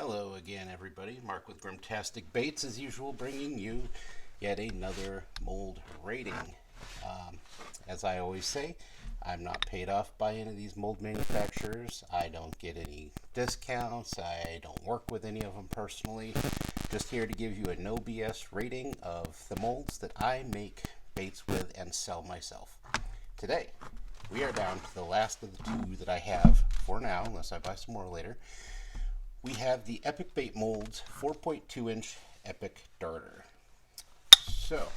Hello again, everybody. Mark with Grimtastic Baits, as usual, bringing you yet another mold rating. As I always say, I'm not paid off by any of these mold manufacturers. I don't get any discounts. I don't work with any of them personally. Just here to give you a no BS rating of the molds that I make baits with and sell myself. Today, we are down to the last of the two that I have for now, unless I buy some more later. We have the Epic Bait Molds 4.2 inch Epic Darter. So,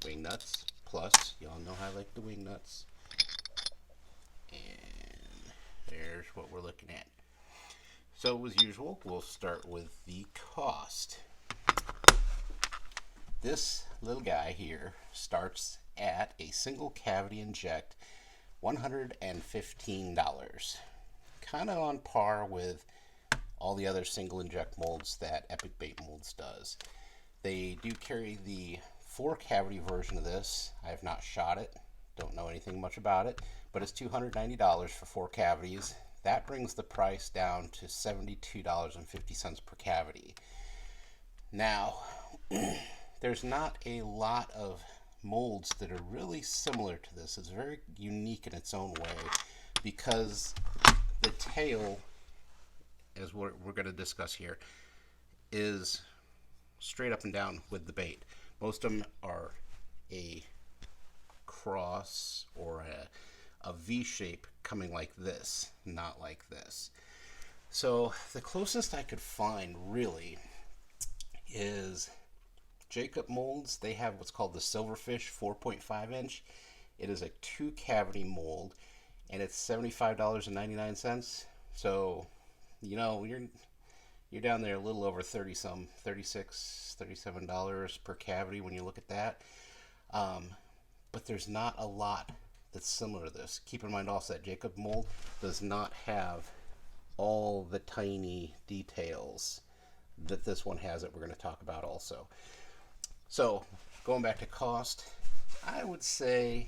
wing nuts plus, y'all know I like the wing nuts. And there's what we're looking at. So, as usual, we'll start with the cost. This little guy here starts at a single cavity inject $115. Kind of on par with all the other single inject molds that Epic Bait Molds does. They do carry the 4 cavity version of this. I have not shot it, don't know anything much about it, but it's $290 for 4 cavities. That brings the price down to $72.50 per cavity. Now, there's not a lot of molds that are really similar to this. It's very unique in its own way because the tail, as we're going to discuss here, is straight up and down with the bait. Most of them are a cross or a V shape coming like this, not like this. So the closest I could find really is Jacob Molds. They have what's called the Silverfish 4.5 inch. It is a 2 cavity mold, and it's $75.99. So, you know, you're down there a little over 30 some, $36, $37 per cavity when you look at that. But there's not a lot that's similar to this. Keep in mind also that Jacob mold does not have all the tiny details that this one has that we're going to talk about also. So, going back to cost, I would say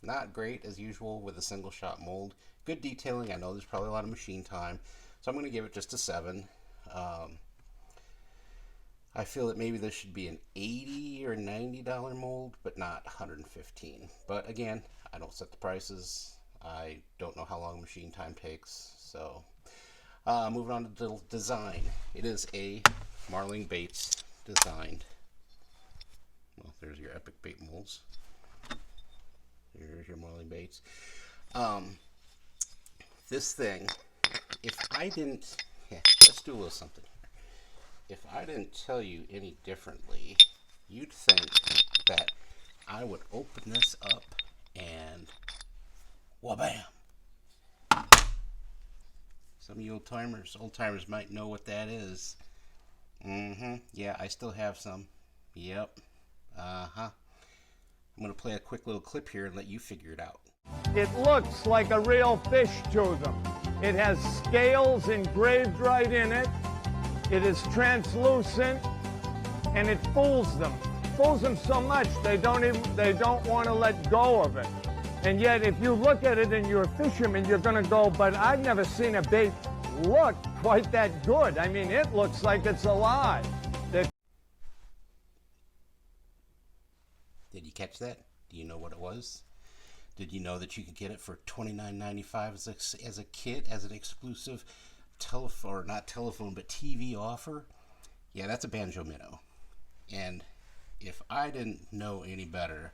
not great as usual with a single shot mold. Good detailing. I know there's probably a lot of machine time, so I'm going to give it just a 7. I feel that maybe this should be an $80 or $90 mold, but not $115. But again, I don't set the prices. I don't know how long machine time takes. So, moving on to the design. It is a Marling Baits designed. Well, there's your Epic Bait Molds. Here's your Marling Baits. This thing, if I didn't, let's do a little something here. If I didn't tell you any differently, you'd think that I would open this up and wha-bam. Some of you old timers might know what that is. Yeah, I still have some. Yep. I'm going to play a quick little clip here and let you figure it out. It looks like a real fish to them. It has scales engraved right in it. It is translucent, and it fools them. Fools them so much they don't want to let go of it. And yet, if you look at it and you're a fisherman, you're going to go, but I've never seen a bait look quite that good. I mean, it looks like it's alive. Did you catch that? Do you know what it was? Did you know that you could get it for $29.95 as a kit, as an exclusive telephone, or not telephone, but TV offer? Yeah, that's a banjo minnow. And if I didn't know any better,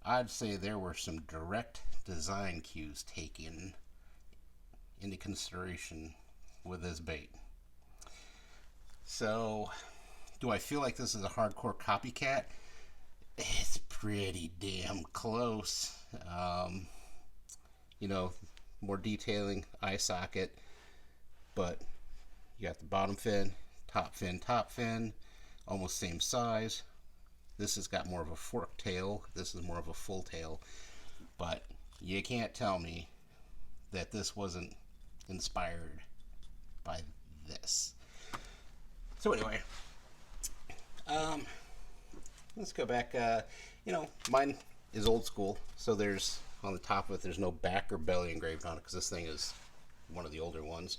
I'd say there were some direct design cues taken into consideration with this bait. So, do I feel like this is a hardcore copycat? It's pretty damn close. You know, more detailing, eye socket, but you got the bottom fin, top fin, almost same size. This has got more of a fork tail. This is more of a full tail, but you can't tell me that this wasn't inspired by this. So anyway, let's go back. You know, mine is old school, so there's on the top of it, there's no back or belly engraved on it because this thing is one of the older ones.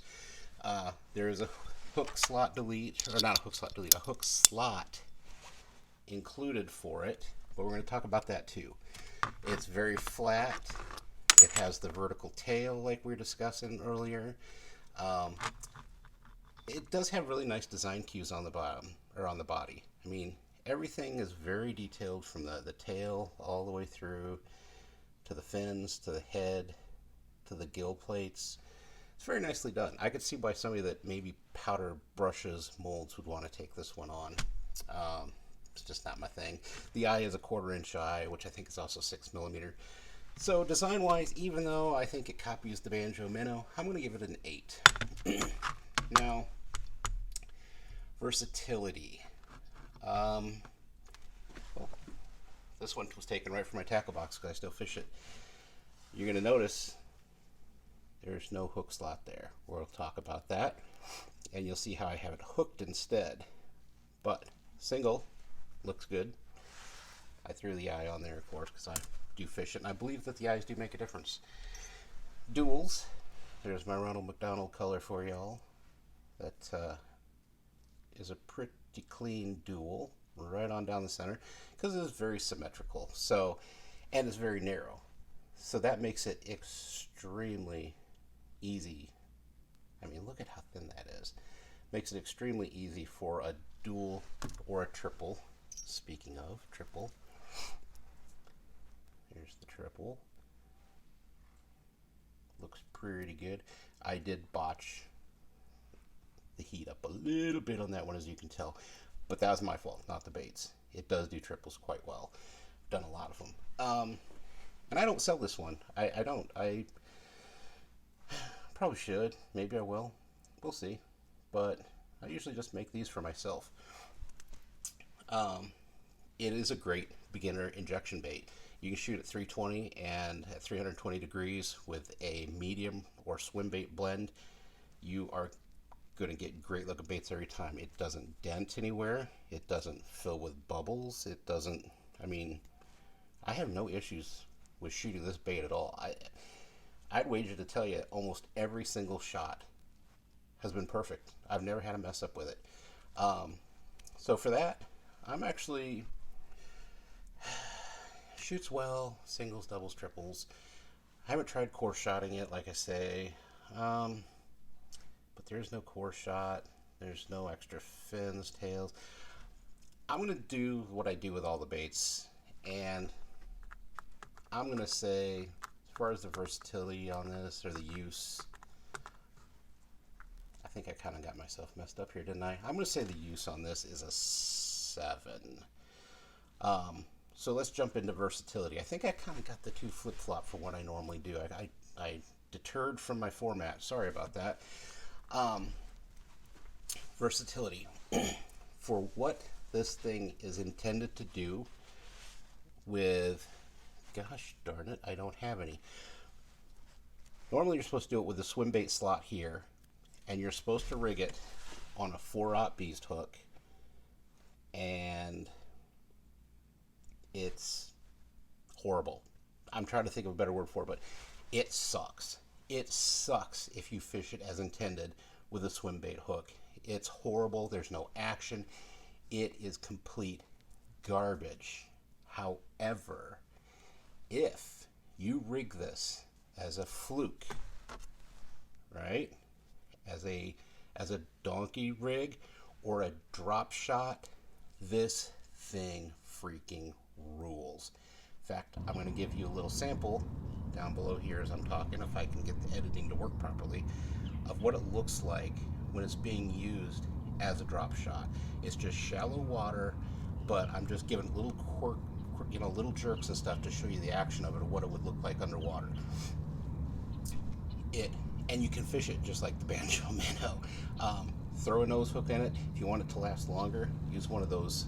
There is a hook slot delete, or not a hook slot delete, a hook slot included for it, but we're going to talk about that too. It's very flat. It has the vertical tail like we were discussing earlier. Um, it does have really nice design cues on the bottom, or on the body. I mean, everything is very detailed from the tail all the way through to the fins, to the head, to the gill plates. It's very nicely done. I could see why somebody that maybe powder brushes molds would want to take this one on. It's just not my thing. The eye is a 1/4 inch eye, which I think is also 6mm. So design wise, even though I think it copies the Banjo Minnow, I'm going to give it an 8. Now, versatility. Well, this one was taken right from my tackle box because I still fish it. You're going to notice there's no hook slot there. We'll talk about that, and you'll see how I have it hooked instead. But single looks good. I threw the eye on there, of course, because I do fish it, and I believe that the eyes do make a difference. Duals. There's my Ronald McDonald color for y'all. That is a pretty clean dual, right on down the center, because it's very symmetrical. So, and it's very narrow. So that makes it extremely easy. I mean, look at how thin that is. Makes it extremely easy for a dual or a triple. Speaking of triple, here's the triple. Looks pretty good. I did botch the heat up a little bit on that one, as you can tell, but that was my fault, not the baits. It does do triples quite well. I've done a lot of them. And I don't sell this one. I don't. I probably should. Maybe I will. We'll see. But I usually just make these for myself. It is a great beginner injection bait. You can shoot at 320 and at 320 degrees with a medium or swim bait blend. You are going to get great looking baits every time. It doesn't dent anywhere. It doesn't fill with bubbles. It doesn't, I mean, I have no issues with shooting this bait at all. I'd wager to tell you almost every single shot has been perfect. I've never had a mess up with it. So for that, I'm actually shoots well, singles, doubles, triples. I haven't tried core shotting it, like I say, but there's no core shot. There's no extra fins, tails. I'm going to do what I do with all the baits, and I'm going to say, as far as the versatility on this, or the use, I think I kind of got myself messed up here, didn't I? I'm going to say the use on this is a 7. So let's jump into versatility. I think I kind of got the two flip-flop from what I normally do. I deterred from my format. Sorry about that. Versatility. For what this thing is intended to do with, gosh darn it, I don't have any. Normally you're supposed to do it with a swim bait slot here, and you're supposed to rig it on a 4/0 beast hook, and it's horrible. I'm trying to think of a better word for it, but it sucks. It sucks if you fish it as intended with a swim bait hook. It's horrible. There's no action. It is complete garbage. However, if you rig this as a fluke, right, as a donkey rig or a drop shot, this thing freaking rules. In fact, I'm going to give you a little sample down below here as I'm talking, if I can get the editing to work properly, of what it looks like when it's being used as a drop shot. It's just shallow water, but I'm just giving little little jerks and stuff to show you the action of it, or what it would look like underwater. And you can fish it just like the Banjo Minnow. Throw a nose hook in it. If you want it to last longer, use one of those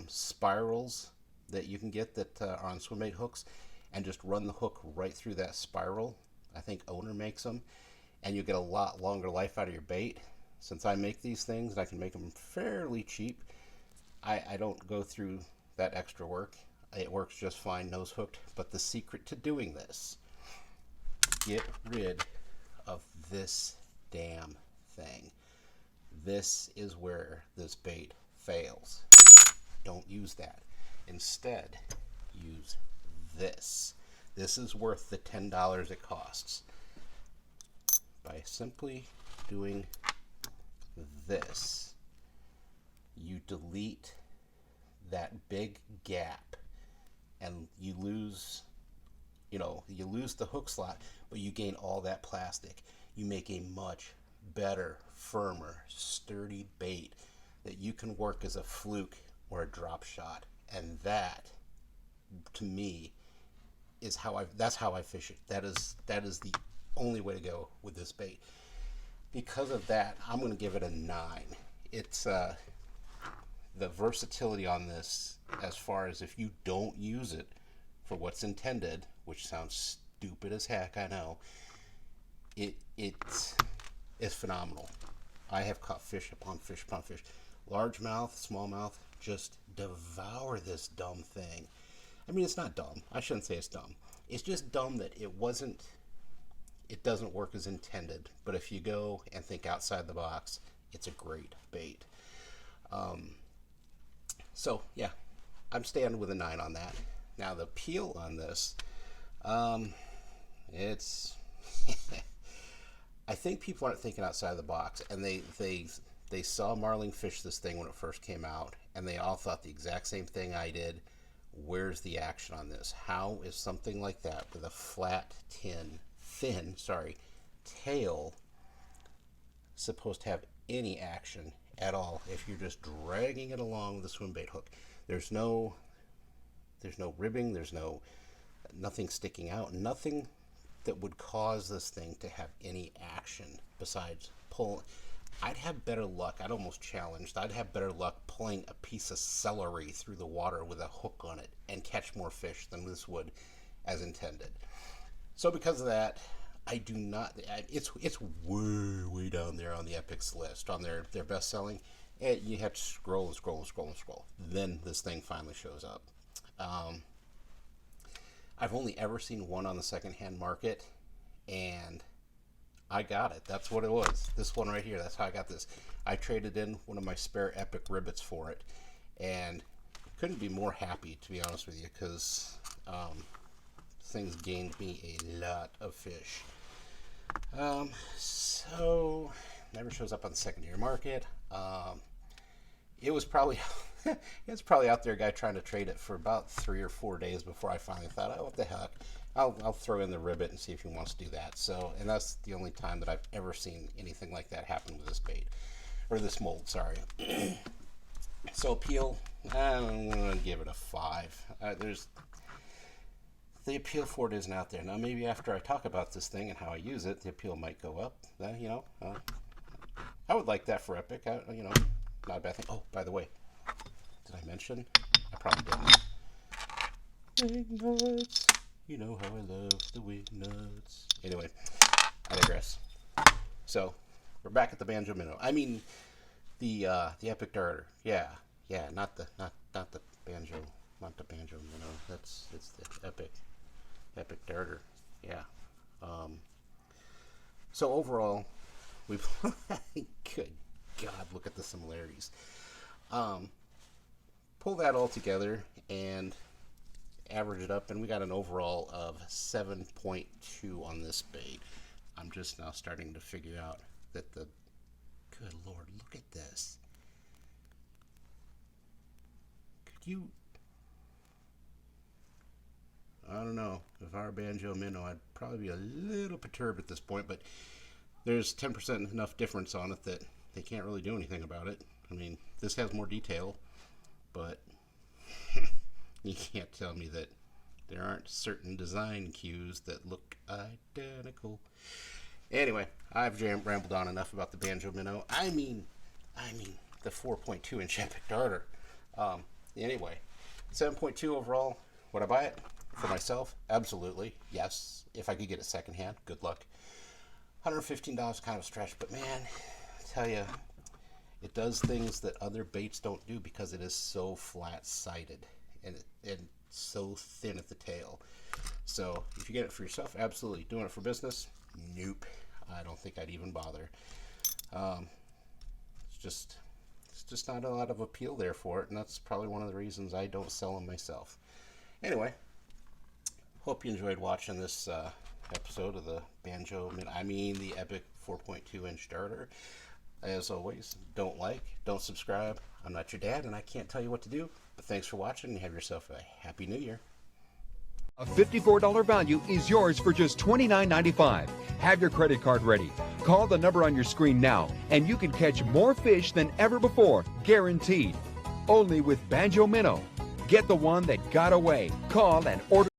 spirals that you can get that are on swim bait hooks, and just run the hook right through that spiral. I think Owner makes them, and you get a lot longer life out of your bait. Since I make these things and I can make them fairly cheap, I don't go through that extra work. It works just fine nose hooked. But the secret to doing this, get rid of this damn thing. This is where this bait fails. Don't use that. Instead, use this. This is worth the $10 it costs. By simply doing this, you delete that big gap and you lose, you lose the hook slot, but you gain all that plastic. You make a much better, firmer, sturdy bait that you can work as a fluke or a drop shot. And that, to me, is that's how I fish it. That is the only way to go with this bait. Because of that, I'm going to give it a 9. It's the versatility on this, as far as if you don't use it for what's intended, which sounds stupid as heck, I know, it's phenomenal. I have caught fish upon fish upon fish. Largemouth, smallmouth, just devour this dumb thing. I mean, it's not dumb. I shouldn't say it's dumb. It's just dumb that it doesn't work as intended. But if you go and think outside the box, it's a great bait. So yeah, I'm staying with a 9 on that. Now the peel on this, it's I think people aren't thinking outside the box, and they saw Marling fish this thing when it first came out, and they all thought the exact same thing I did. Where's the action on this? How is something like that with a flat thin tail supposed to have any action at all if you're just dragging it along with a swim bait hook? There's no ribbing, there's nothing sticking out, nothing that would cause this thing to have any action besides pull. I'd have better luck, I'd almost challenged, I'd have better luck pulling a piece of celery through the water with a hook on it and catch more fish than this would as intended. So because of that, I do not, it's way down there on the Epics list, on their best selling, and you have to scroll and scroll and scroll and scroll. Then this thing finally shows up. I've only ever seen one on the secondhand market, and I got it. That's what it was. This one right here, that's how I got this. I traded in one of my spare Epic Ribbits for it, and couldn't be more happy, to be honest with you, because things gained me a lot of fish. So never shows up on the secondary market. It was probably out there, a guy trying to trade it for about 3 or 4 days before I finally thought, oh, what the heck, I'll throw in the ribbit and see if he wants to do that. So, and that's the only time that I've ever seen anything like that happen with this bait, or this mold, sorry. So appeal, I'm going to give it a 5. The appeal for it isn't out there. Now maybe after I talk about this thing and how I use it, the appeal might go up. I would like that for Epic. Not a bad thing. Oh, by the way, did I mention? I probably didn't. Wing nuts. You know how I love the wing nuts. Anyway, I digress. So, we're back at the banjo minnow. I mean, the Epic darter. Yeah, not the banjo, not the banjo minnow. It's the Epic darter. Yeah. So overall, we've good God, look at the similarities. Pull that all together and average it up, and we got an overall of 7.2 on this bait. I'm just now starting to figure out that good Lord, look at this. I don't know. If I were banjo minnow, I'd probably be a little perturbed at this point, but there's 10% enough difference on it that they can't really do anything about it. I mean, this has more detail, but you can't tell me that there aren't certain design cues that look identical. Anyway, I've rambled on enough about the banjo minnow. I mean, the 4.2 inch Epic darter. Anyway, 7.2 overall. Would I buy it for myself? Absolutely, yes. If I could get it secondhand, good luck. $115 kind of a stretch, but man, I tell you, it does things that other baits don't do because it is so flat-sided and so thin at the tail. So if you get it for yourself, absolutely. Doing it for business? Nope. I don't think I'd even bother. it's just not a lot of appeal there for it, and that's probably one of the reasons I don't sell them myself. Anyway, hope you enjoyed watching this episode of the the Epic 4.2-inch darter. As always, don't subscribe. I'm not your dad, and I can't tell you what to do. But thanks for watching, and have yourself a Happy New Year. A $54 value is yours for just $29.95. Have your credit card ready. Call the number on your screen now, and you can catch more fish than ever before, guaranteed. Only with Banjo Minnow. Get the one that got away. Call and order.